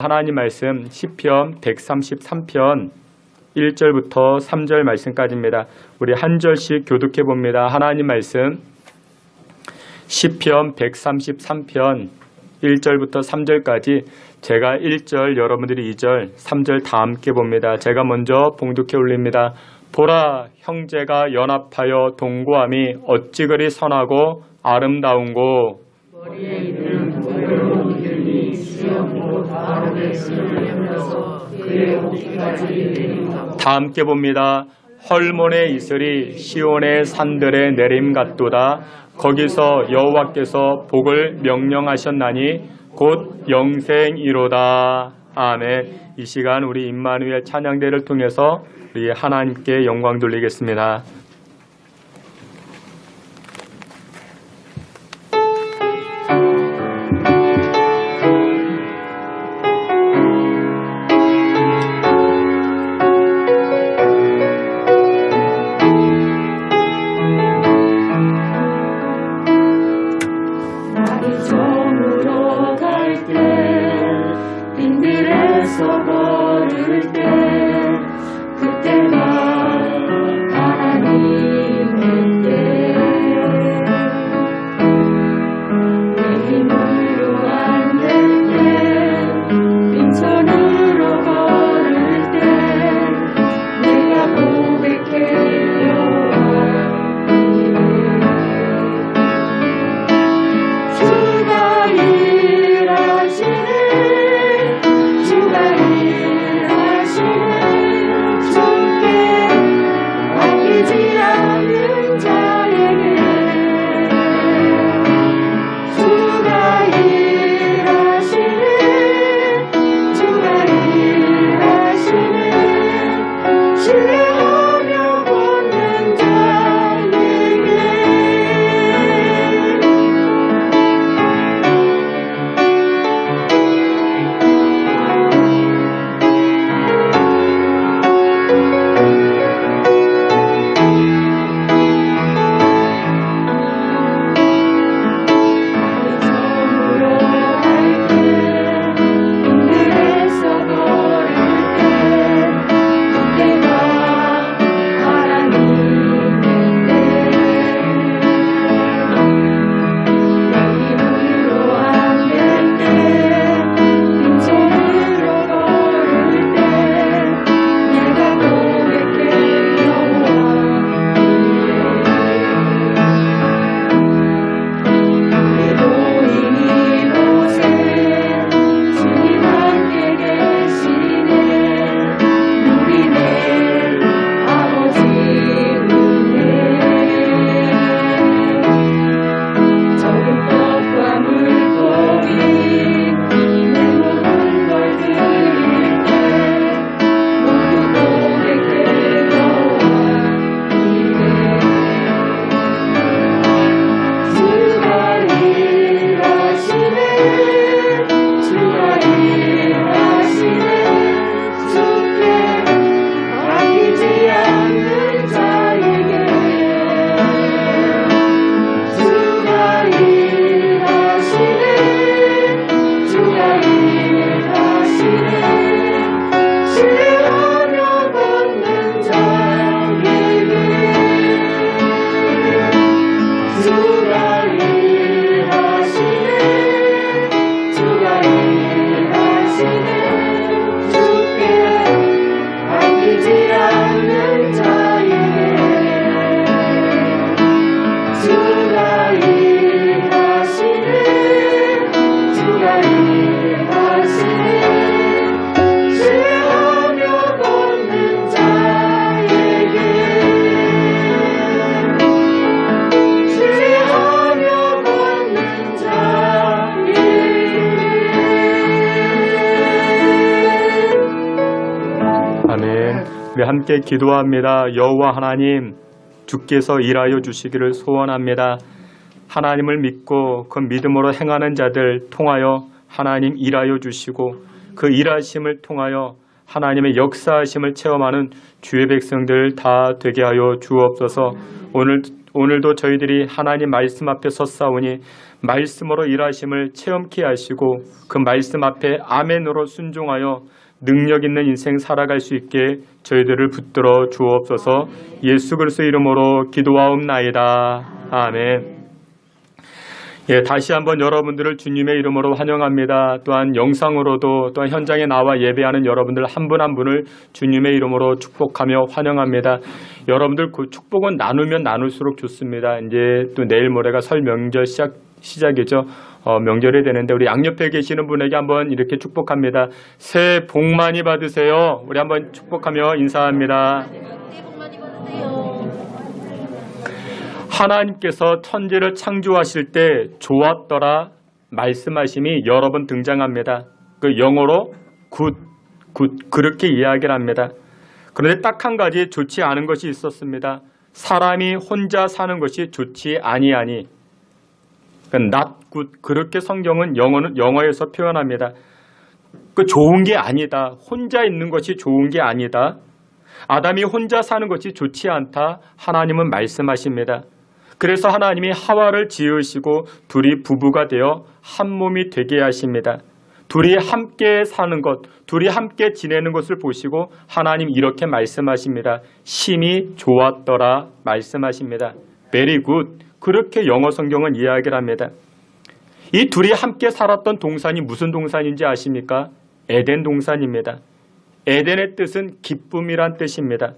하나님 말씀 시편 133편 1절부터 3절 말씀까지입니다. 우리 한 절씩 교독해 봅니다. 하나님 말씀 시편 133편 1절부터 3절까지 제가 1절, 여러분들이 2절, 3절 다 함께 봅니다. 제가 먼저 봉독해 올립니다. 보라, 형제가 연합하여 동거함이 어찌 그리 선하고 아름다운고. 머리에 있는 보혈로 기름이 수염으로 바로에 스며서 그의 옷까지 내림하고. 다 함께 봅니다. 헐몬의 이슬이 시온의 산들에 내림 같도다. 거기서 여호와께서 복을 명령하셨나니 곧 영생이로다. 아멘. 이 시간 우리 임마누엘 찬양대를 통해서 우리 하나님께 영광 돌리겠습니다. 우리 함께 기도합니다. 여호와 하나님, 주께서 일하여 주시기를 소원합니다. 하나님을 믿고 그 믿음으로 행하는 자들 통하여 하나님 일하여 주시고 그 일하심을 통하여 하나님의 역사하심을 체험하는 주의 백성들 다 되게 하여 주옵소서. 오늘도 저희들이 하나님 말씀 앞에 섰사오니 말씀으로 일하심을 체험케 하시고 그 말씀 앞에 아멘으로 순종하여 능력 있는 인생 살아갈 수 있게 저희들을 붙들어 주옵소서. 예수 그리스도 이름으로 기도하옵나이다. 아멘. 예, 다시 한번 여러분들을 주님의 이름으로 환영합니다. 또한 영상으로도 또한 현장에 나와 예배하는 여러분들 한 분 한 분을 주님의 이름으로 축복하며 환영합니다. 여러분들 그 축복은 나누면 나눌수록 좋습니다. 이제 또 내일 모레가 설 명절 시작이죠. 명절이 되는데 우리 양옆에 계시는 분에게 한번 이렇게 축복합니다. 새해 복 많이 받으세요. 우리 한번 축복하며 인사합니다. 새해 복 많이 받으세요. 하나님께서 천지를 창조하실 때 좋았더라 말씀하심이 여러 번 등장합니다. 그 영어로 굿 그렇게 이야기를 합니다. 그런데 딱 한 가지 좋지 않은 것이 있었습니다. 사람이 혼자 사는 것이 좋지 아니하니. 그러니까 not good 그렇게 성경은 영어에서 표현합니다. 그 좋은 게 아니다. 혼자 있는 것이 좋은 게 아니다. 아담이 혼자 사는 것이 좋지 않다. 하나님은 말씀하십니다. 그래서 하나님이 하와를 지으시고 둘이 부부가 되어 한 몸이 되게 하십니다. 둘이 함께 사는 것, 둘이 함께 지내는 것을 보시고 하나님 이렇게 말씀하십니다. 심히 좋았더라 말씀하십니다. Very good. 그렇게 영어 성경은 이야기를 합니다. 이 둘이 함께 살았던 동산이 무슨 동산인지 아십니까? 에덴 동산입니다. 에덴의 뜻은 기쁨이란 뜻입니다.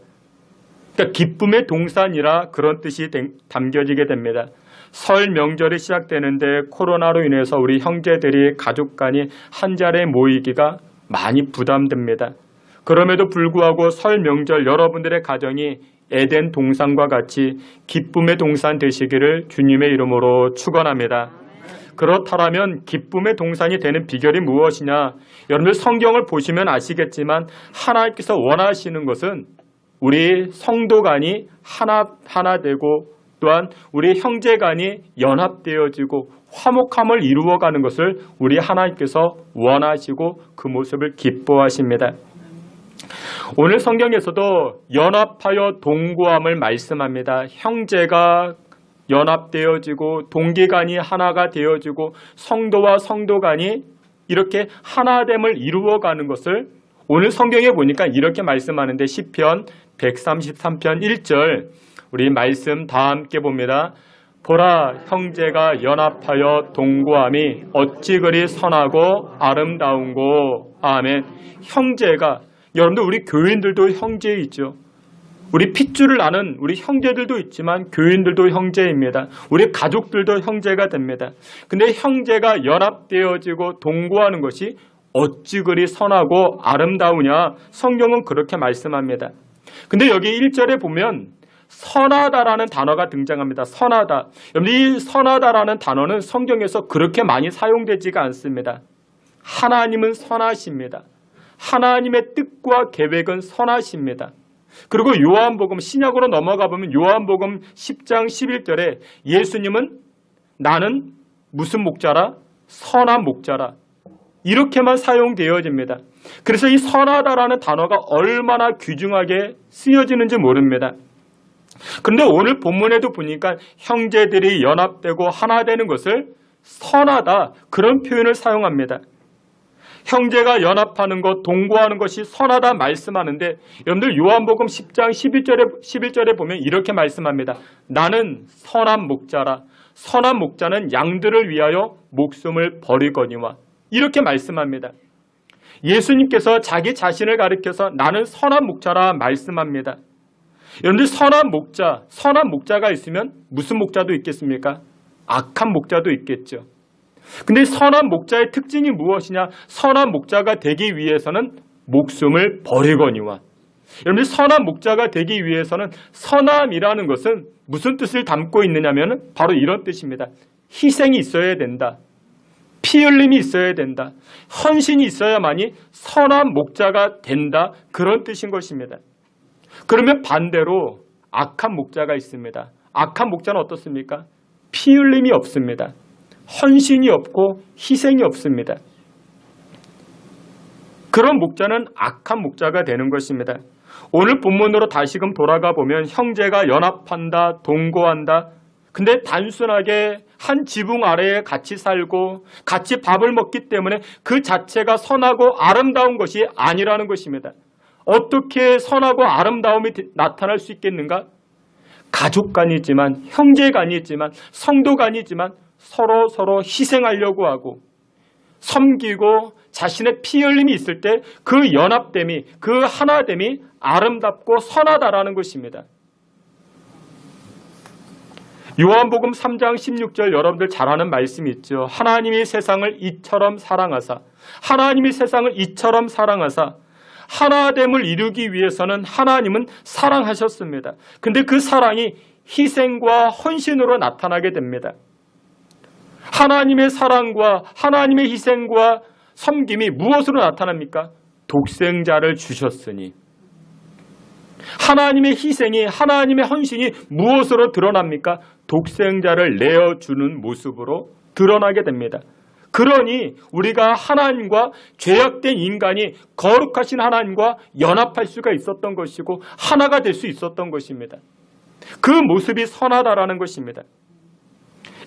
그러니까 기쁨의 동산이라 그런 뜻이 담겨지게 됩니다. 설 명절이 시작되는데 코로나로 인해서 우리 형제들이 가족 간이 한 자리에 모이기가 많이 부담됩니다. 그럼에도 불구하고 설 명절 여러분들의 가정이 에덴 동산과 같이 기쁨의 동산 되시기를 주님의 이름으로 축원합니다. 그렇다면 기쁨의 동산이 되는 비결이 무엇이냐? 여러분들 성경을 보시면 아시겠지만 하나님께서 원하시는 것은 우리 성도 간이 하나 되고 또한 우리 형제 간이 연합되어지고 화목함을 이루어가는 것을 우리 하나님께서 원하시고 그 모습을 기뻐하십니다. 오늘 성경에서도 연합하여 동거함을 말씀합니다. 형제가 연합되어지고 동기간이 하나가 되어지고 성도와 성도 간이 이렇게 하나됨을 이루어가는 것을 오늘 성경에 보니까 이렇게 말씀하는데 시편 133편 1절 우리 말씀 다 함께 봅니다. 보라 형제가 연합하여 동거함이 어찌 그리 선하고 아름다운고. 아멘. 형제가 여러분들 우리 교인들도 형제이죠. 우리 핏줄을 나는 우리 형제들도 있지만 교인들도 형제입니다. 우리 가족들도 형제가 됩니다. 근데 형제가 연합되어지고 동거하는 것이 어찌 그리 선하고 아름다우냐. 성경은 그렇게 말씀합니다. 근데 여기 1절에 보면 선하다라는 단어가 등장합니다. 선하다. 여러분 이 선하다라는 단어는 성경에서 그렇게 많이 사용되지가 않습니다. 하나님은 선하십니다. 하나님의 뜻과 계획은 선하십니다. 그리고 요한복음 신약으로 넘어가 보면 요한복음 10장 11절에 예수님은 나는 무슨 목자라? 선한 목자라. 이렇게만 사용되어집니다. 그래서 이 선하다라는 단어가 얼마나 귀중하게 쓰여지는지 모릅니다. 그런데 오늘 본문에도 보니까 형제들이 연합되고 하나 되는 것을 선하다 그런 표현을 사용합니다. 형제가 연합하는 것, 동거하는 것이 선하다 말씀하는데 여러분들 요한복음 10장 11절에 보면 이렇게 말씀합니다. 나는 선한 목자라. 선한 목자는 양들을 위하여 목숨을 버리거니와. 이렇게 말씀합니다. 예수님께서 자기 자신을 가리켜서 나는 선한 목자라 말씀합니다. 여러분들 선한 목자가 있으면 무슨 목자도 있겠습니까? 악한 목자도 있겠죠. 근데 선한 목자의 특징이 무엇이냐? 선한 목자가 되기 위해서는 목숨을 버리거니와. 여러분들 선한 목자가 되기 위해서는 선함이라는 것은 무슨 뜻을 담고 있느냐면 바로 이런 뜻입니다. 희생이 있어야 된다. 피 흘림이 있어야 된다. 헌신이 있어야만이 선한 목자가 된다. 그런 뜻인 것입니다. 그러면 반대로 악한 목자가 있습니다. 악한 목자는 어떻습니까? 피 흘림이 없습니다. 헌신이 없고 희생이 없습니다. 그런 목자는 악한 목자가 되는 것입니다. 오늘 본문으로 다시금 돌아가 보면 형제가 연합한다, 동거한다. 근데 단순하게 한 지붕 아래에 같이 살고 같이 밥을 먹기 때문에 그 자체가 선하고 아름다운 것이 아니라는 것입니다. 어떻게 선하고 아름다움이 나타날 수 있겠는가? 가족 간이지만, 형제 간이지만, 성도 간이지만 서로 희생하려고 하고 섬기고 자신의 피 흘림이 있을 때 그 연합됨이, 그 하나됨이 아름답고 선하다라는 것입니다. 요한복음 3장 16절 여러분들 잘 아는 말씀이 있죠. 하나님이 세상을 이처럼 사랑하사, 하나님이 세상을 이처럼 사랑하사 하나됨을 이루기 위해서는 하나님은 사랑하셨습니다. 근데 그 사랑이 희생과 헌신으로 나타나게 됩니다. 하나님의 사랑과 하나님의 희생과 섬김이 무엇으로 나타납니까? 독생자를 주셨으니. 하나님의 희생이, 하나님의 헌신이 무엇으로 드러납니까? 독생자를 내어주는 모습으로 드러나게 됩니다. 그러니 우리가 하나님과, 죄악된 인간이 거룩하신 하나님과 연합할 수가 있었던 것이고 하나가 될 수 있었던 것입니다. 그 모습이 선하다라는 것입니다.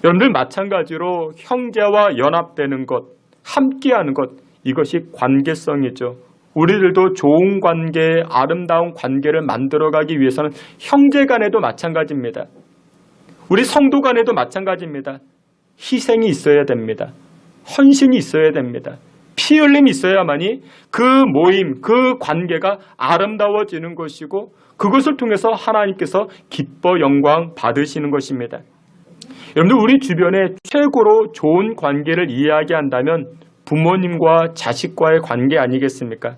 여러분들 마찬가지로 형제와 연합되는 것, 함께하는 것, 이것이 관계성이죠. 우리들도 좋은 관계, 아름다운 관계를 만들어가기 위해서는 형제 간에도 마찬가지입니다. 우리 성도 간에도 마찬가지입니다. 희생이 있어야 됩니다. 헌신이 있어야 됩니다. 피 흘림이 있어야만이 그 모임, 그 관계가 아름다워지는 것이고 그것을 통해서 하나님께서 기뻐 영광 받으시는 것입니다. 여러분들 우리 주변에 최고로 좋은 관계를 이야기한다면 부모님과 자식과의 관계 아니겠습니까?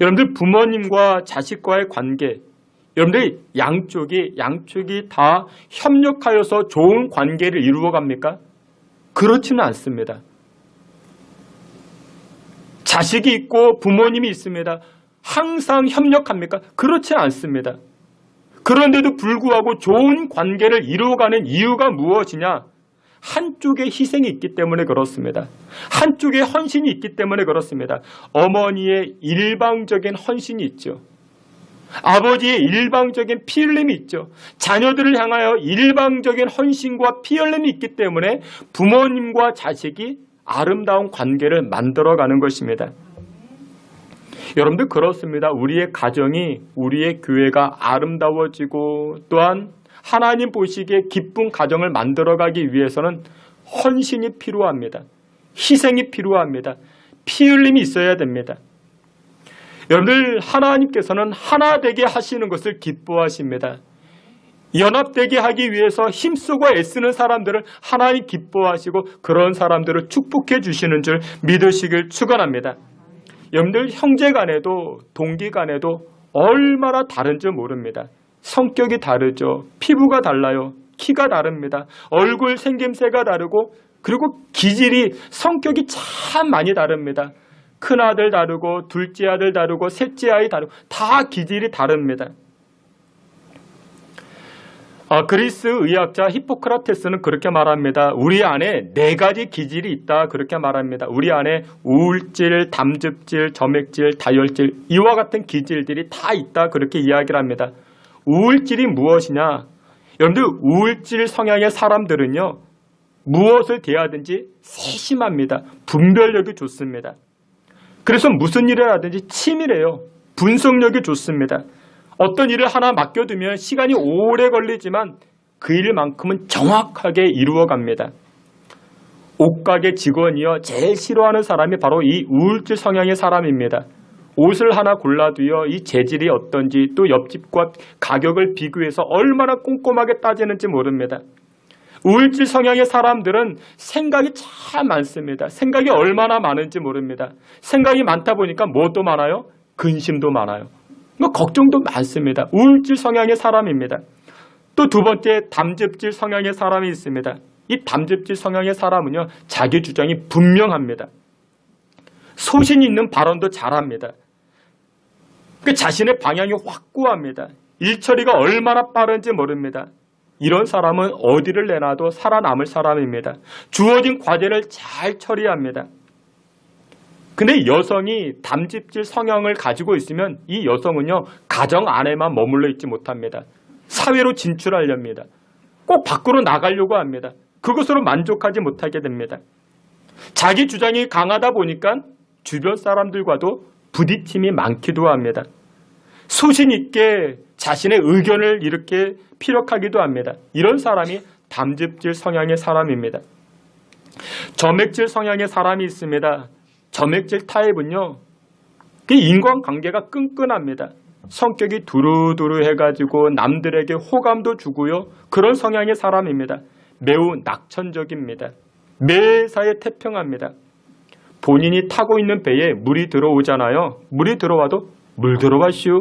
여러분들 부모님과 자식과의 관계, 여러분들 양쪽이 다 협력하여서 좋은 관계를 이루어 갑니까? 그렇지는 않습니다. 자식이 있고 부모님이 있습니다. 항상 협력합니까? 그렇지 않습니다. 그런데도 불구하고 좋은 관계를 이루어가는 이유가 무엇이냐? 한쪽에 희생이 있기 때문에 그렇습니다. 한쪽에 헌신이 있기 때문에 그렇습니다. 어머니의 일방적인 헌신이 있죠. 아버지의 일방적인 피 흘림이 있죠. 자녀들을 향하여 일방적인 헌신과 피 흘림이 있기 때문에 부모님과 자식이 아름다운 관계를 만들어가는 것입니다. 여러분들 그렇습니다. 우리의 가정이, 우리의 교회가 아름다워지고 또한 하나님 보시기에 기쁜 가정을 만들어가기 위해서는 헌신이 필요합니다. 희생이 필요합니다. 피 흘림이 있어야 됩니다. 여러분들 하나님께서는 하나 되게 하시는 것을 기뻐하십니다. 연합되게 하기 위해서 힘쓰고 애쓰는 사람들을 하나님 기뻐하시고 그런 사람들을 축복해 주시는 줄 믿으시길 축원합니다. 여러분들 형제 간에도 동기 간에도 얼마나 다른지 모릅니다. 성격이 다르죠. 피부가 달라요. 키가 다릅니다. 얼굴 생김새가 다르고 그리고 기질이, 성격이 참 많이 다릅니다. 큰아들 다르고 둘째 아들 다르고 셋째 아이 다르고 다 기질이 다릅니다. 그리스 의학자 히포크라테스는 그렇게 말합니다. 우리 안에 4가지 기질이 있다 그렇게 말합니다. 우리 안에 우울질, 담즙질, 점액질, 다혈질 이와 같은 기질들이 다 있다 그렇게 이야기를 합니다. 우울질이 무엇이냐? 여러분들 우울질 성향의 사람들은요. 무엇을 대하든지 세심합니다. 분별력이 좋습니다. 그래서 무슨 일을 하든지 치밀해요. 분석력이 좋습니다. 어떤 일을 하나 맡겨두면 시간이 오래 걸리지만 그 일만큼은 정확하게 이루어갑니다. 옷가게 직원이요. 제일 싫어하는 사람이 바로 이 우울질 성향의 사람입니다. 옷을 하나 골라도요. 이 재질이 어떤지 또 옆집과 가격을 비교해서 얼마나 꼼꼼하게 따지는지 모릅니다. 우울질 성향의 사람들은 생각이 참 많습니다. 생각이 얼마나 많은지 모릅니다. 생각이 많다 보니까 뭐도 많아요? 근심도 많아요. 걱정도 많습니다. 우울질 성향의 사람입니다. 또 두 번째 담즙질 성향의 사람이 있습니다. 이 담즙질 성향의 사람은요. 자기 주장이 분명합니다. 소신 있는 발언도 잘합니다. 자신의 방향이 확고합니다. 일처리가 얼마나 빠른지 모릅니다. 이런 사람은 어디를 내놔도 살아남을 사람입니다. 주어진 과제를 잘 처리합니다. 근데 여성이 담즙질 성향을 가지고 있으면 이 여성은요. 가정 안에만 머물러 있지 못합니다. 사회로 진출하렵니다. 꼭 밖으로 나가려고 합니다. 그것으로 만족하지 못하게 됩니다. 자기 주장이 강하다 보니까 주변 사람들과도 부딪힘이 많기도 합니다. 소신 있게 자신의 의견을 이렇게 피력하기도 합니다. 이런 사람이 담즙질 성향의 사람입니다. 점액질 성향의 사람이 있습니다. 점액질 타입은요, 그 인간관계가 끈끈합니다. 성격이 두루두루 해가지고 남들에게 호감도 주고요. 그런 성향의 사람입니다. 매우 낙천적입니다. 매사에 태평합니다. 본인이 타고 있는 배에 물이 들어오잖아요. 물이 들어와도 물 들어와시오.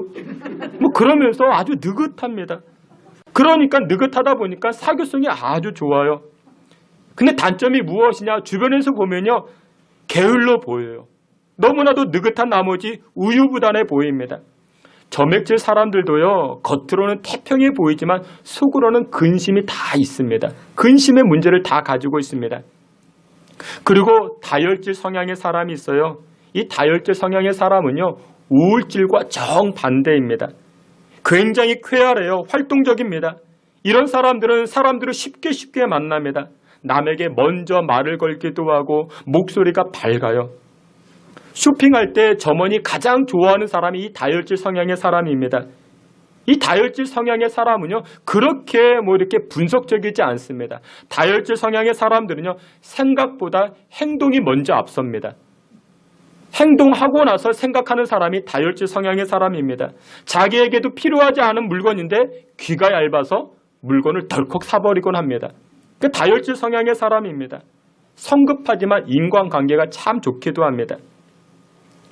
뭐 그러면서 아주 느긋합니다. 그러니까 느긋하다 보니까 사교성이 아주 좋아요. 근데 단점이 무엇이냐? 주변에서 보면요, 게을러 보여요. 너무나도 느긋한 나머지 우유부단해 보입니다. 점액질 사람들도요, 겉으로는 태평해 보이지만 속으로는 근심이 다 있습니다. 근심의 문제를 다 가지고 있습니다. 그리고 다혈질 성향의 사람이 있어요. 이 다혈질 성향의 사람은요, 우울질과 정반대입니다. 굉장히 쾌활해요. 활동적입니다. 이런 사람들은 사람들을 쉽게 만납니다. 남에게 먼저 말을 걸기도 하고 목소리가 밝아요. 쇼핑할 때 점원이 가장 좋아하는 사람이 이 다혈질 성향의 사람입니다. 이 다혈질 성향의 사람은요, 그렇게 이렇게 분석적이지 않습니다. 다혈질 성향의 사람들은요, 생각보다 행동이 먼저 앞섭니다. 행동하고 나서 생각하는 사람이 다혈질 성향의 사람입니다. 자기에게도 필요하지 않은 물건인데 귀가 얇아서 물건을 덜컥 사버리곤 합니다. 그 다혈질 성향의 사람입니다. 성급하지만 인간관계가 참 좋기도 합니다.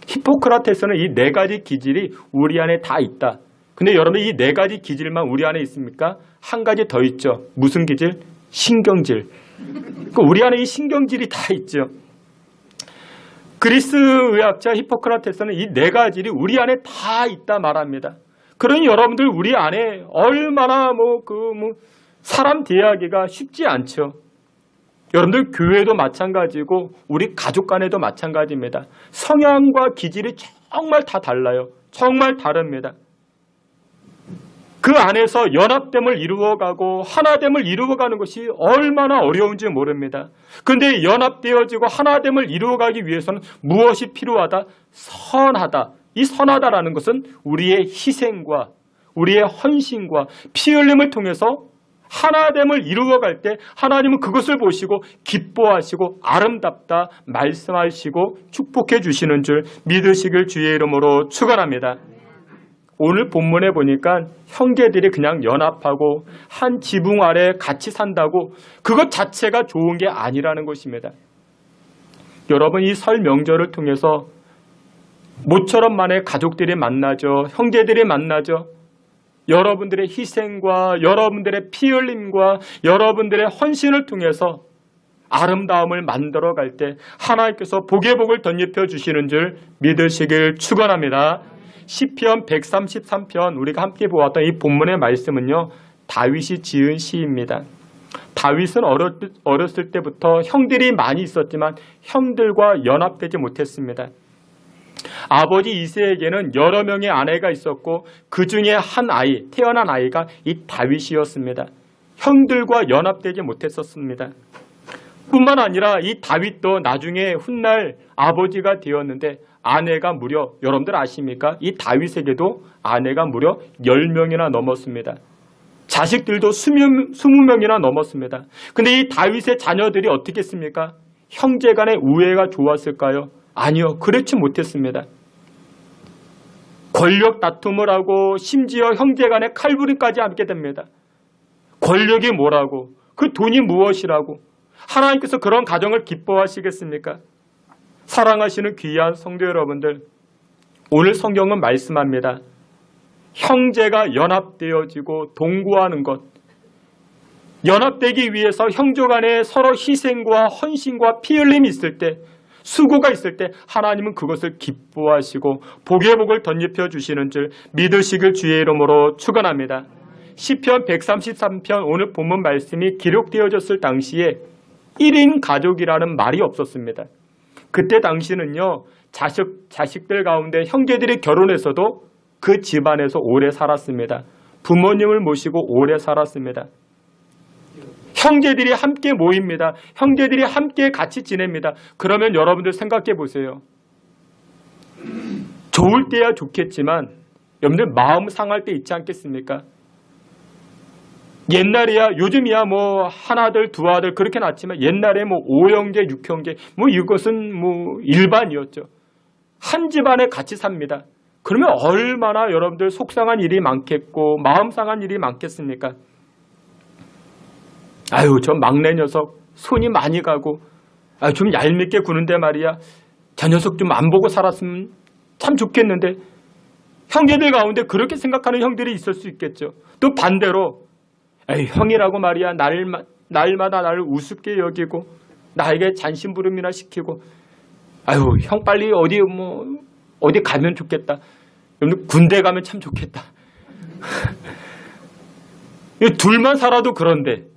히포크라테스는 이 4가지 기질이 우리 안에 다 있다. 근데 여러분, 이 4가지 기질만 우리 안에 있습니까? 한 가지 더 있죠. 무슨 기질? 신경질. 우리 안에 이 신경질이 다 있죠. 그리스 의학자 히포크라테스는 이 4가지를 우리 안에 다 있다 말합니다. 그러니 여러분들 우리 안에 얼마나 사람 대하기가 쉽지 않죠. 여러분들 교회도 마찬가지고 우리 가족 간에도 마찬가지입니다. 성향과 기질이 정말 다 달라요. 정말 다릅니다. 그 안에서 연합됨을 이루어가고 하나됨을 이루어가는 것이 얼마나 어려운지 모릅니다. 그런데 연합되어지고 하나됨을 이루어가기 위해서는 무엇이 필요하다? 선하다. 이 선하다라는 것은 우리의 희생과 우리의 헌신과 피 흘림을 통해서 하나됨을 이루어갈 때 하나님은 그것을 보시고 기뻐하시고 아름답다 말씀하시고 축복해 주시는 줄 믿으시길 주의 이름으로 축원합니다. 오늘 본문에 보니까 형제들이 그냥 연합하고 한 지붕 아래 같이 산다고 그것 자체가 좋은 게 아니라는 것입니다. 여러분, 이 설 명절을 통해서 모처럼 만에 가족들이 만나죠. 형제들이 만나죠. 여러분들의 희생과 여러분들의 피 흘림과 여러분들의 헌신을 통해서 아름다움을 만들어갈 때 하나님께서 복의 복을 덧입혀 주시는 줄 믿으시길 축원합니다. 시편 133편 우리가 함께 보았던 이 본문의 말씀은요, 다윗이 지은 시입니다. 다윗은 어렸을 때부터 형들이 많이 있었지만 형들과 연합되지 못했습니다. 아버지 이새에게는 여러 명의 아내가 있었고 그 중에 태어난 아이가 이 다윗이었습니다. 형들과 연합되지 못했었습니다. 뿐만 아니라 이 다윗도 나중에 훗날 아버지가 되었는데 아내가 무려, 여러분들 아십니까? 이 다윗에게도 아내가 무려 10명이나 넘었습니다. 자식들도 20명이나 넘었습니다. 근데 이 다윗의 자녀들이 어떻게 했습니까? 형제 간의 우애가 좋았을까요? 아니요, 그렇지 못했습니다. 권력 다툼을 하고 심지어 형제 간의 칼부림까지 하게 됩니다. 권력이 뭐라고? 그 돈이 무엇이라고? 하나님께서 그런 가정을 기뻐하시겠습니까? 사랑하시는 귀한 성도 여러분들, 오늘 성경은 말씀합니다. 형제가 연합되어지고 동거하는 것, 연합되기 위해서 형제 간에 서로 희생과 헌신과 피 흘림이 있을 때, 수고가 있을 때 하나님은 그것을 기뻐하시고 복의 복을 덧입혀 주시는 줄 믿으시길 주의 이름으로 축원합니다. 시편 133편 오늘 본문 말씀이 기록되어졌을 당시에 1인 가족이라는 말이 없었습니다. 그때 당시는요, 자식들 가운데 형제들이 결혼해서도 그 집안에서 오래 살았습니다. 부모님을 모시고 오래 살았습니다. 형제들이 함께 모입니다. 형제들이 함께 같이 지냅니다. 그러면 여러분들 생각해 보세요. 좋을 때야 좋겠지만 여러분들 마음 상할 때 있지 않겠습니까? 옛날이야 요즘이야 뭐 하나들 두 아들 그렇게 낳지만 옛날에 뭐 5형제 6형제 뭐 이것은 뭐 일반이었죠. 한 집안에 같이 삽니다. 그러면 얼마나 여러분들 속상한 일이 많겠고 마음 상한 일이 많겠습니까? 아유 저 막내 녀석 손이 많이 가고 좀 얄밉게 구는데 말이야 저 녀석 좀 안 보고 살았으면 참 좋겠는데 형제들 가운데 그렇게 생각하는 형들이 있을 수 있겠죠. 또 반대로 형이라고 말이야 날마다 나를 우습게 여기고 나에게 잔심부름이나 시키고 아유 형 빨리 어디 가면 좋겠다. 여러분 군대 가면 참 좋겠다. 둘만 살아도 그런데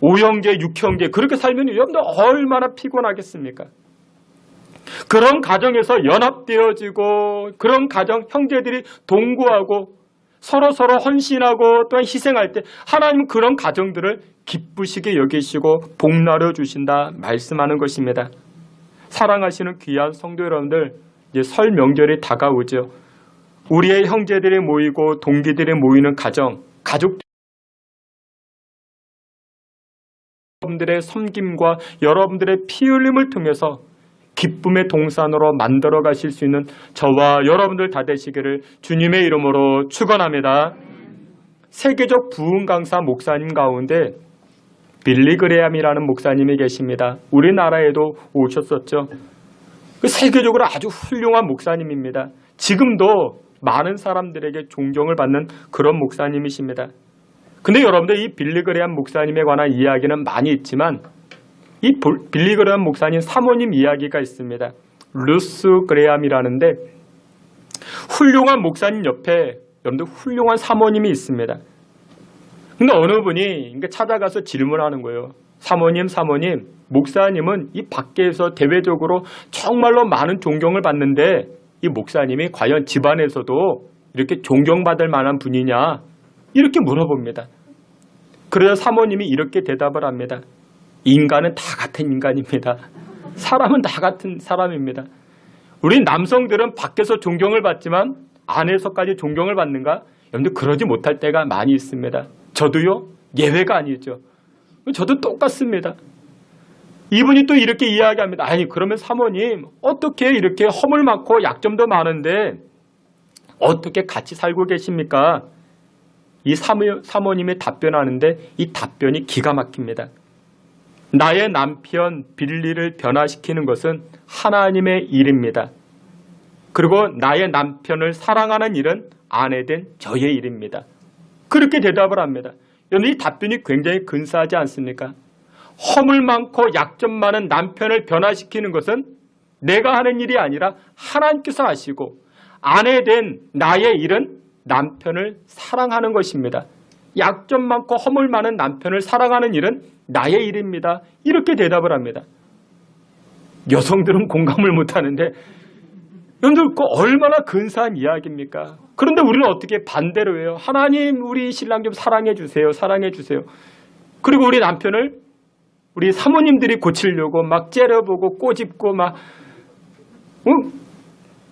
5형제 6형제 그렇게 살면 여러분들 얼마나 피곤하겠습니까? 그런 가정에서 연합되어지고 그런 가정 형제들이 동거하고 서로 헌신하고 또한 희생할 때 하나님은 그런 가정들을 기쁘시게 여기시고 복나려 주신다 말씀하는 것입니다. 사랑하시는 귀한 성도 여러분들, 이제 설 명절이 다가오죠. 우리의 형제들이 모이고 동기들이 모이는 가족 여러분들의 섬김과 여러분들의 피 흘림을 통해서 기쁨의 동산으로 만들어 가실 수 있는 저와 여러분들 다 되시기를 주님의 이름으로 축원합니다. 세계적 부흥 강사 목사님 가운데 빌리 그레함이라는 목사님이 계십니다. 우리나라에도 오셨었죠. 세계적으로 아주 훌륭한 목사님입니다. 지금도 많은 사람들에게 존경을 받는 그런 목사님이십니다. 근데 여러분들 이 빌리 그레함 목사님에 관한 이야기는 많이 있지만 이 빌리 그레함 목사님 사모님 이야기가 있습니다. 루스 그레함이라는데 훌륭한 목사님 옆에 여러분들 훌륭한 사모님이 있습니다. 근데 어느 분이 찾아가서 질문하는 거예요. 사모님, 목사님은 이 밖에서 대외적으로 정말로 많은 존경을 받는데 이 목사님이 과연 집안에서도 이렇게 존경받을 만한 분이냐? 이렇게 물어봅니다. 그래서 사모님이 이렇게 대답을 합니다. 인간은 다 같은 인간입니다. 사람은 다 같은 사람입니다. 우리 남성들은 밖에서 존경을 받지만 안에서까지 존경을 받는가? 여러분들 그러지 못할 때가 많이 있습니다. 저도요? 예외가 아니죠. 저도 똑같습니다. 이분이 또 이렇게 이야기합니다. 아니 그러면 사모님 어떻게 이렇게 허물 많고 약점도 많은데 어떻게 같이 살고 계십니까? 이 사모님이 답변하는데 이 답변이 기가 막힙니다. 나의 남편 빌리를 변화시키는 것은 하나님의 일입니다. 그리고 나의 남편을 사랑하는 일은 아내된 저의 일입니다. 그렇게 대답을 합니다. 여러분 이 답변이 굉장히 근사하지 않습니까? 허물 많고 약점 많은 남편을 변화시키는 것은 내가 하는 일이 아니라 하나님께서 하시고 아내된 나의 일은 남편을 사랑하는 것입니다. 약점 많고 허물 많은 남편을 사랑하는 일은 나의 일입니다. 이렇게 대답을 합니다. 여성들은 공감을 못하는데 여러분들 얼마나 근사한 이야기입니까? 그런데 우리는 어떻게 반대로 해요? 하나님 우리 신랑 좀 사랑해 주세요. 사랑해 주세요. 그리고 우리 남편을 우리 사모님들이 고치려고 막 째려보고 꼬집고 막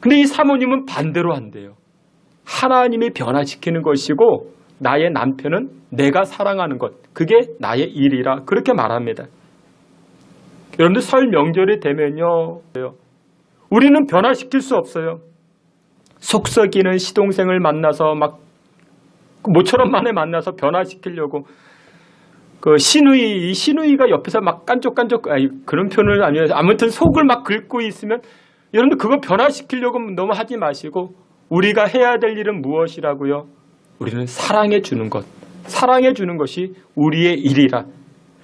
근데 이 사모님은 반대로 한대요. 하나님이 변화시키는 것이고 나의 남편은 내가 사랑하는 것 그게 나의 일이라 그렇게 말합니다. 여러분들 설 명절이 되면요 우리는 변화시킬 수 없어요. 속썩이는 시동생을 만나서 막 모처럼 만에 만나서 변화시키려고 그 시누이가 옆에서 막 깐족깐족 그런 표현을 아니에요. 아무튼 속을 막 긁고 있으면 여러분들 그거 변화시키려고 너무 하지 마시고 우리가 해야 될 일은 무엇이라고요? 우리는 사랑해 주는 것. 사랑해 주는 것이 우리의 일이라.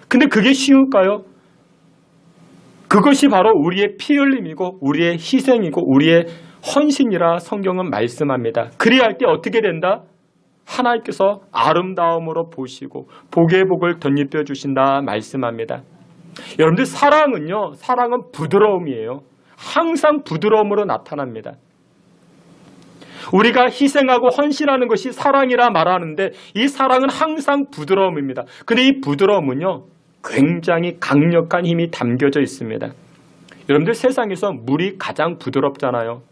근데 그게 쉬울까요? 그것이 바로 우리의 피 흘림이고 우리의 희생이고 우리의 헌신이라 성경은 말씀합니다. 그리할 때 어떻게 된다? 하나님께서 아름다움으로 보시고 복의 복을 덧입혀 주신다 말씀합니다. 여러분들 사랑은 부드러움이에요. 항상 부드러움으로 나타납니다. 우리가 희생하고 헌신하는 것이 사랑이라 말하는데 이 사랑은 항상 부드러움입니다. 근데 이 부드러움은요, 굉장히 강력한 힘이 담겨져 있습니다. 여러분들 세상에서 물이 가장 부드럽잖아요.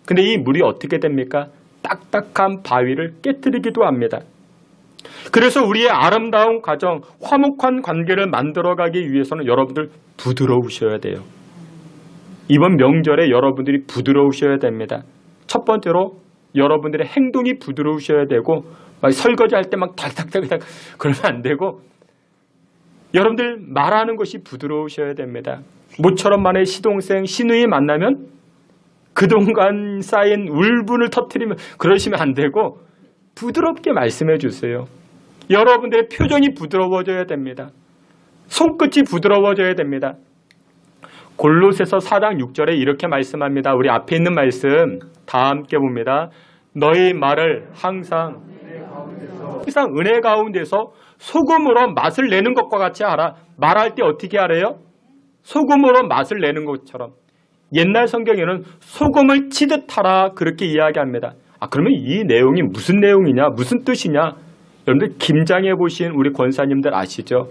근데 이 물이 어떻게 됩니까? 딱딱한 바위를 깨뜨리기도 합니다. 그래서 우리의 아름다운 가정, 화목한 관계를 만들어가기 위해서는 여러분들 부드러우셔야 돼요. 이번 명절에 여러분들이 부드러우셔야 됩니다. 첫 번째로 여러분들의 행동이 부드러우셔야 되고, 막 설거지할 때 막 탁탁탁탁 그러면 안 되고, 여러분들 말하는 것이 부드러우셔야 됩니다. 모처럼 만에 시동생, 시누이 만나면 그동안 쌓인 울분을 터뜨리면 그러시면 안 되고 부드럽게 말씀해 주세요. 여러분들의 표정이 부드러워져야 됩니다. 손끝이 부드러워져야 됩니다. 골로새서 4장 6절에 이렇게 말씀합니다. 우리 앞에 있는 말씀 다 함께 봅니다. 너희 말을 항상 은혜 가운데서 소금으로 맛을 내는 것과 같이 하라. 말할 때 어떻게 하래요? 소금으로 맛을 내는 것처럼. 옛날 성경에는 소금을 치듯 하라 그렇게 이야기합니다. 그러면 이 내용이 무슨 내용이냐, 무슨 뜻이냐? 여러분들 김장해 보신 우리 권사님들 아시죠?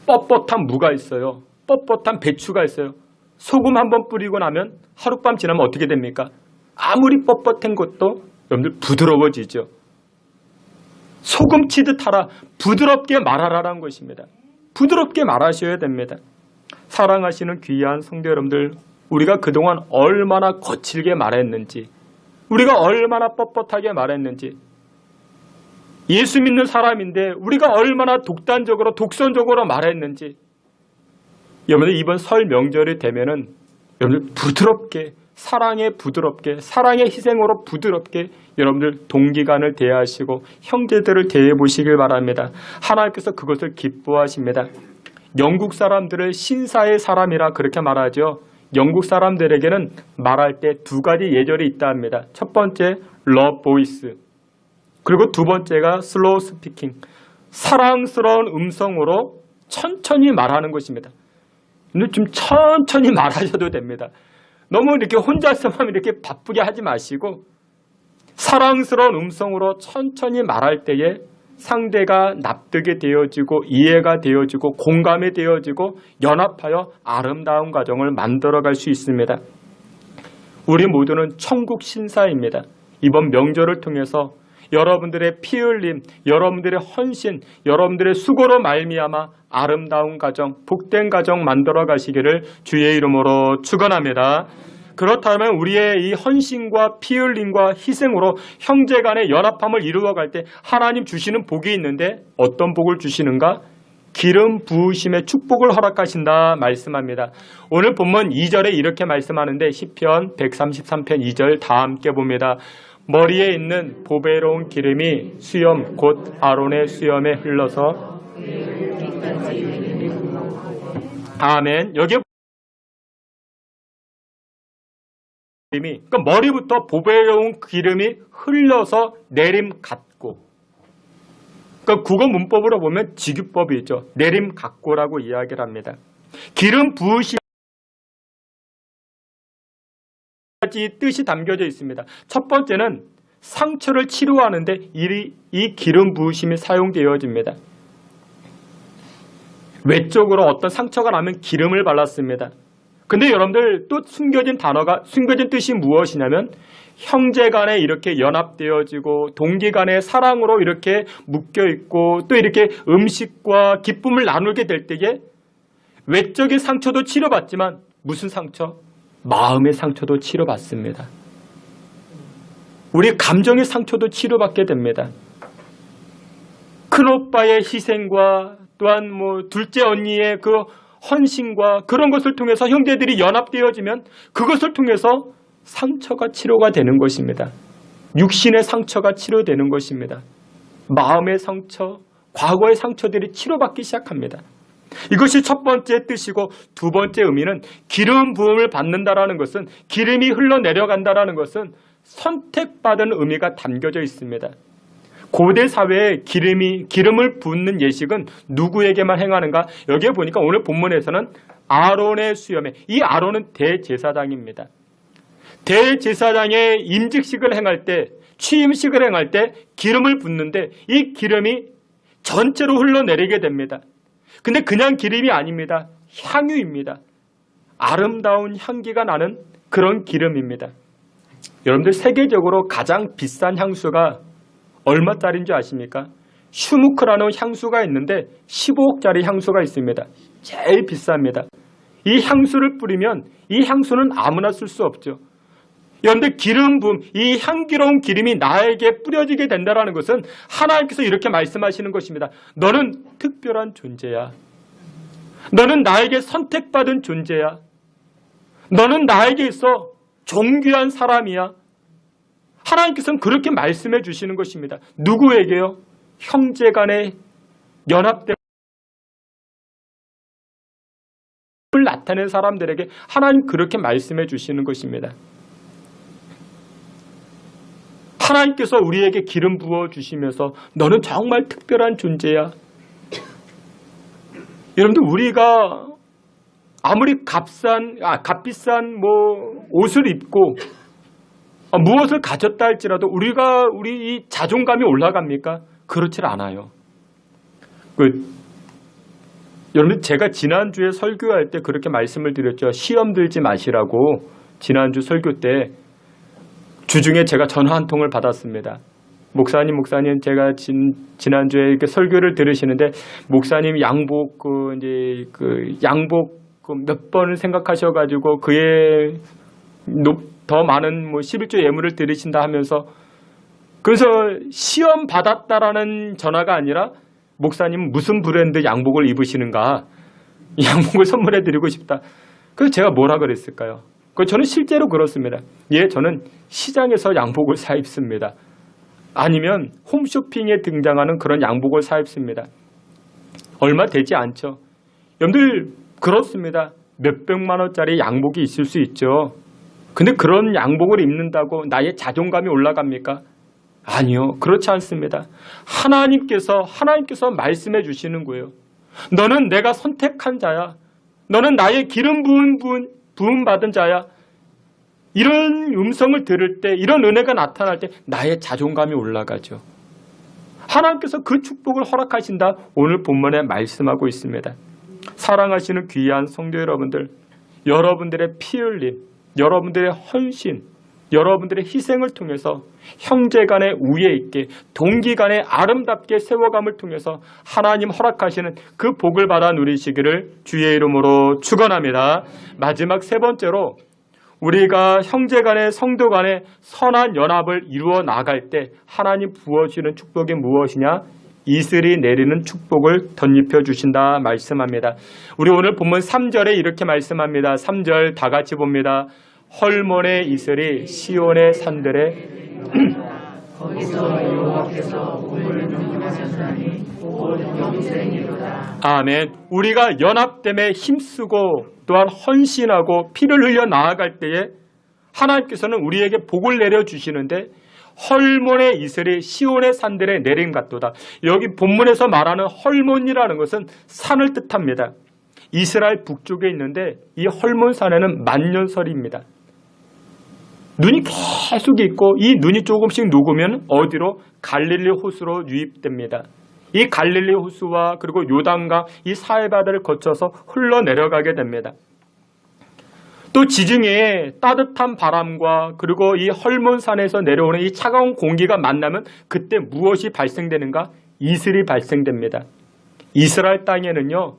뻣뻣한 무가 있어요. 뻣뻣한 배추가 있어요. 소금 한번 뿌리고 나면 하룻밤 지나면 어떻게 됩니까? 아무리 뻣뻣한 것도 여러분들 부드러워지죠. 소금 치듯 하라, 부드럽게 말하라는 것입니다. 부드럽게 말하셔야 됩니다. 사랑하시는 귀한 성도 여러분들, 우리가 그동안 얼마나 거칠게 말했는지, 우리가 얼마나 뻣뻣하게 말했는지, 예수 믿는 사람인데 우리가 얼마나 독단적으로 독선적으로 말했는지, 여러분들 이번 설 명절이 되면은 여러분들 부드럽게, 사랑에 부드럽게, 사랑의 희생으로 부드럽게 여러분들 동기간을 대하시고 형제들을 대해 보시길 바랍니다. 하나님께서 그것을 기뻐하십니다. 영국 사람들을 신사의 사람이라 그렇게 말하죠. 영국 사람들에게는 말할 때 두 가지 예절이 있다 합니다. 첫 번째, love voice. 그리고 두 번째가 slow speaking. 사랑스러운 음성으로 천천히 말하는 것입니다. 근데 좀 천천히 말하셔도 됩니다. 너무 이렇게 혼자서만 이렇게 바쁘게 하지 마시고 사랑스러운 음성으로 천천히 말할 때에 상대가 납득이 되어지고 이해가 되어지고 공감이 되어지고 연합하여 아름다운 가정을 만들어갈 수 있습니다. 우리 모두는 천국 신사입니다. 이번 명절을 통해서 여러분들의 피 흘림, 여러분들의 헌신, 여러분들의 수고로 말미암아 아름다운 가정, 복된 가정 만들어 가시기를 주의 이름으로 축원합니다. 그렇다면 우리의 이 헌신과 피 흘림과 희생으로 형제 간의 연합함을 이루어갈 때 하나님 주시는 복이 있는데 어떤 복을 주시는가? 기름 부으심의 축복을 허락하신다 말씀합니다. 오늘 본문 2절에 이렇게 말씀하는데 시편 133편 2절 다 함께 봅니다. 머리에 있는 보배로운 기름이 수염 곧 아론의 수염에 흘러서 아멘. 여기에 기름이, 그러니까 머리부터 보배로운 기름이 흘러서 내림 같고, 그러니까 국어 문법으로 보면 직유법이죠. 내림 같고라고 이야기를 합니다. 기름 부으심 뜻이 담겨져 있습니다. 첫 번째는 상처를 치료하는데 이 기름 부으심이 사용되어집니다. 외적으로 어떤 상처가 나면 기름을 발랐습니다. 근데 여러분들 또 숨겨진 뜻이 무엇이냐면 형제 간에 이렇게 연합되어지고 동기 간의 사랑으로 이렇게 묶여있고 또 이렇게 음식과 기쁨을 나누게 될 때에 외적인 상처도 치료받지만 무슨 상처? 마음의 상처도 치료받습니다. 우리 감정의 상처도 치료받게 됩니다. 큰오빠의 희생과 또한 둘째 언니의 그 헌신과 그런 것을 통해서 형제들이 연합되어지면 그것을 통해서 상처가 치료가 되는 것입니다. 육신의 상처가 치료되는 것입니다. 마음의 상처, 과거의 상처들이 치료받기 시작합니다. 이것이 첫 번째 뜻이고 두 번째 의미는 기름 부음을 받는다라는 것은 기름이 흘러내려간다라는 것은 선택받은 의미가 담겨져 있습니다. 고대 사회에 기름을 붓는 예식은 누구에게만 행하는가? 여기에 보니까 오늘 본문에서는 아론의 수염에, 이 아론은 대제사장입니다. 대제사장의 임직식을 행할 때, 취임식을 행할 때 기름을 붓는데 이 기름이 전체로 흘러내리게 됩니다. 근데 그냥 기름이 아닙니다. 향유입니다. 아름다운 향기가 나는 그런 기름입니다. 여러분들 세계적으로 가장 비싼 향수가 얼마짜리인지 아십니까? 슈무크라는 향수가 있는데 15억짜리 향수가 있습니다. 제일 비쌉니다. 이 향수를 뿌리면 이 향수는 아무나 쓸 수 없죠. 여러분들 기름 부음, 이 향기로운 기름이 나에게 뿌려지게 된다는 것은 하나님께서 이렇게 말씀하시는 것입니다. 너는 특별한 존재야. 너는 나에게 선택받은 존재야. 너는 나에게 있어 존귀한 사람이야. 하나님께서는 그렇게 말씀해 주시는 것입니다. 누구에게요? 형제간의 연합됨을 나타낸 사람들에게 하나님 그렇게 말씀해 주시는 것입니다. 하나님께서 우리에게 기름 부어 주시면서 너는 정말 특별한 존재야. 여러분들 우리가 아무리 값비싼 옷을 입고 무엇을 가졌다 할지라도 우리 이 자존감이 올라갑니까? 그렇지 않아요. 여러분 제가 지난주에 설교할 때 그렇게 말씀을 드렸죠. 시험 들지 마시라고. 지난주 설교 때 주중에 제가 전화 한 통을 받았습니다. 목사님 제가 지난주에 이렇게 설교를 들으시는데 목사님 양복 몇 번을 생각하셔가지고 그에 더 많은 11조 예물을 드리신다 하면서 그래서 시험 받았다라는 전화가 아니라 목사님 무슨 브랜드 양복을 입으시는가 양복을 선물해 드리고 싶다. 그래서 제가 뭐라 그랬을까요? 저는 실제로 그렇습니다. 예, 저는 시장에서 양복을 사 입습니다. 아니면 홈쇼핑에 등장하는 그런 양복을 사 입습니다. 얼마 되지 않죠. 여러분들 그렇습니다. 몇백만 원짜리 양복이 있을 수 있죠. 근데 그런 양복을 입는다고 나의 자존감이 올라갑니까? 아니요. 그렇지 않습니다. 하나님께서 말씀해 주시는 거예요. 너는 내가 선택한 자야. 너는 나의 기름 부음 받은 자야. 이런 음성을 들을 때, 이런 은혜가 나타날 때 나의 자존감이 올라가죠. 하나님께서 그 축복을 허락하신다. 오늘 본문에 말씀하고 있습니다. 사랑하시는 귀한 성도 여러분들, 여러분들의 피 흘림, 여러분들의 헌신, 여러분들의 희생을 통해서 형제간의 우애 있게 동기간에 아름답게 세워감을 통해서 하나님 허락하시는 그 복을 받아 누리시기를 주의 이름으로 축원합니다. 마지막 세 번째로 우리가 형제간의 성도간의 선한 연합을 이루어 나갈 때 하나님 부어주시는 축복이 무엇이냐? 이슬이 내리는 축복을 덧입혀 주신다 말씀합니다. 우리 오늘 본문 3절에 이렇게 말씀합니다. 3절 다 같이 봅니다. 헐몬의 이슬이 시온의 산들에 거기서 여호와께서 우리를 명령하셨나니 곧 영생이로다. 아멘. 우리가 연합됨에 힘쓰고 또한 헌신하고 피를 흘려 나아갈 때에 하나님께서는 우리에게 복을 내려주시는데 헐몬의 이슬이 시온의 산들에 내림 같도다. 여기 본문에서 말하는 헐몬이라는 것은 산을 뜻합니다. 이스라엘 북쪽에 있는데 이 헐몬산에는 만년설입니다. 눈이 계속 있고 이 눈이 조금씩 녹으면 어디로? 갈릴리 호수로 유입됩니다. 이 갈릴리 호수와 그리고 요단강 이 사해바다를 거쳐서 흘러내려가게 됩니다. 또 지중해에 따뜻한 바람과 그리고 이 헐몬산에서 내려오는 이 차가운 공기가 만나면 그때 무엇이 발생되는가? 이슬이 발생됩니다. 이스라엘 땅에는요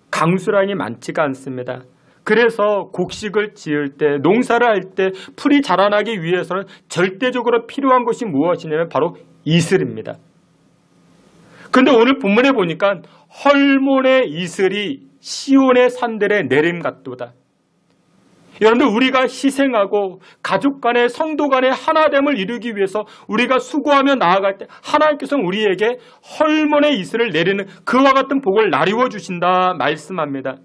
강수량이 많지가 않습니다. 그래서 곡식을 지을 때 농사를 할 때 풀이 자라나기 위해서는 절대적으로 필요한 것이 무엇이냐면 바로 이슬입니다. 그런데 오늘 본문에 보니까 헐몬의 이슬이 시온의 산들에 내림 같도다. 여러분들 우리가 희생하고 가족 간의 성도 간의 하나됨을 이루기 위해서 우리가 수고하며 나아갈 때 하나님께서는 우리에게 헐몬의 이슬을 내리는 그와 같은 복을 나리워 주신다 말씀합니다.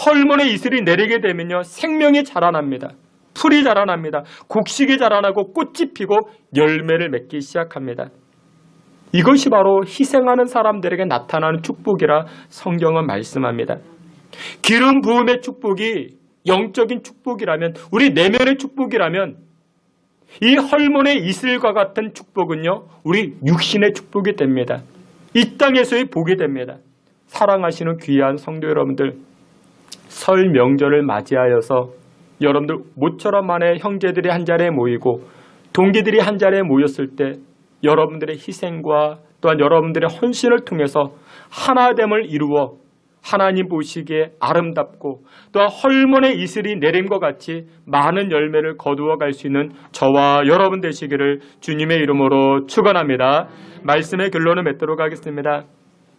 헐몬의 이슬이 내리게 되면요 생명이 자라납니다. 풀이 자라납니다. 곡식이 자라나고 꽃이 피고 열매를 맺기 시작합니다. 이것이 바로 희생하는 사람들에게 나타나는 축복이라 성경은 말씀합니다. 기름 부음의 축복이 영적인 축복이라면, 우리 내면의 축복이라면 이 헐몬의 이슬과 같은 축복은요, 우리 육신의 축복이 됩니다. 이 땅에서의 복이 됩니다. 사랑하시는 귀한 성도 여러분들, 설 명절을 맞이하여서 여러분들 모처럼 만에 형제들이 한 자리에 모이고 동기들이 한 자리에 모였을 때 여러분들의 희생과 또한 여러분들의 헌신을 통해서 하나됨을 이루어 하나님 보시기에 아름답고 또한 헐몬의 이슬이 내림과 같이 많은 열매를 거두어 갈 수 있는 저와 여러분 되시기를 주님의 이름으로 축원합니다. 말씀의 결론을 맺도록 하겠습니다.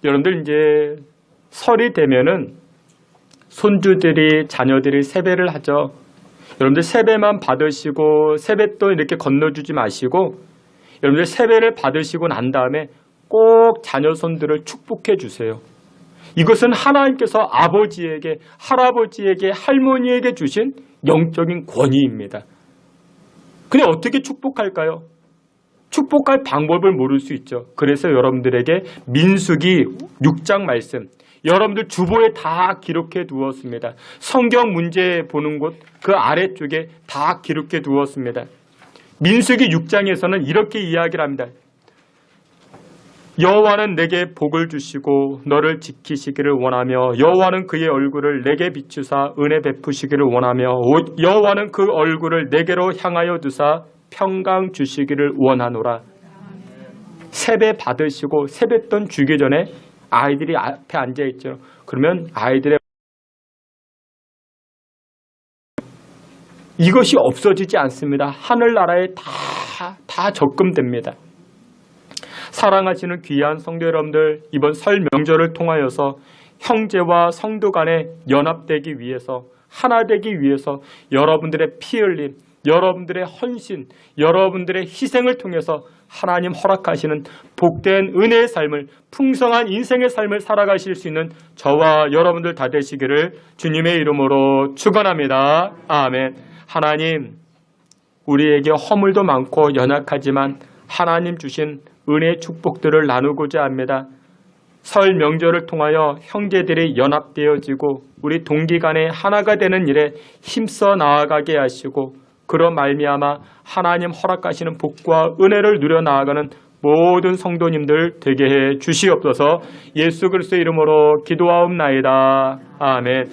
여러분들 이제 설이 되면은 손주들이 자녀들이 세배를 하죠. 여러분들 세배만 받으시고 세뱃돈 이렇게 건너주지 마시고 여러분들 세배를 받으시고 난 다음에 꼭 자녀 손들을 축복해 주세요. 이것은 하나님께서 아버지에게, 할아버지에게, 할머니에게 주신 영적인 권위입니다. 근데 어떻게 축복할까요? 축복할 방법을 모를 수 있죠. 그래서 여러분들에게 민수기 6장 말씀, 여러분들 주보에 다 기록해 두었습니다. 성경 문제 보는 곳 그 아래쪽에 다 기록해 두었습니다. 민수기 6장에서는 이렇게 이야기를 합니다. 여호와는 내게 복을 주시고 너를 지키시기를 원하며 여호와는 그의 얼굴을 내게 비추사 은혜 베푸시기를 원하며 여호와는 그 얼굴을 내게로 향하여 두사 평강 주시기를 원하노라. 세배 받으시고 세뱃돈 주기 전에 아이들이 앞에 앉아있죠. 그러면 아이들의 이것이 없어지지 않습니다. 하늘나라에 다 적금됩니다. 사랑하시는 귀한 성도 여러분들, 이번 설 명절을 통하여서 형제와 성도 간에 연합되기 위해서, 하나 되기 위해서 여러분들의 피 흘림, 여러분들의 헌신, 여러분들의 희생을 통해서 하나님 허락하시는 복된 은혜의 삶을, 풍성한 인생의 삶을 살아가실 수 있는 저와 여러분들 다 되시기를 주님의 이름으로 축원합니다. 아멘. 하나님, 우리에게 허물도 많고 연약하지만 하나님 주신 은혜의 축복들을 나누고자 합니다. 설 명절을 통하여 형제들이 연합되어지고 우리 동기 간에 하나가 되는 일에 힘써 나아가게 하시고 그로 말미암아 하나님 허락하시는 복과 은혜를 누려 나아가는 모든 성도님들 되게 해 주시옵소서. 예수 그리스도의 이름으로 기도하옵나이다. 아멘.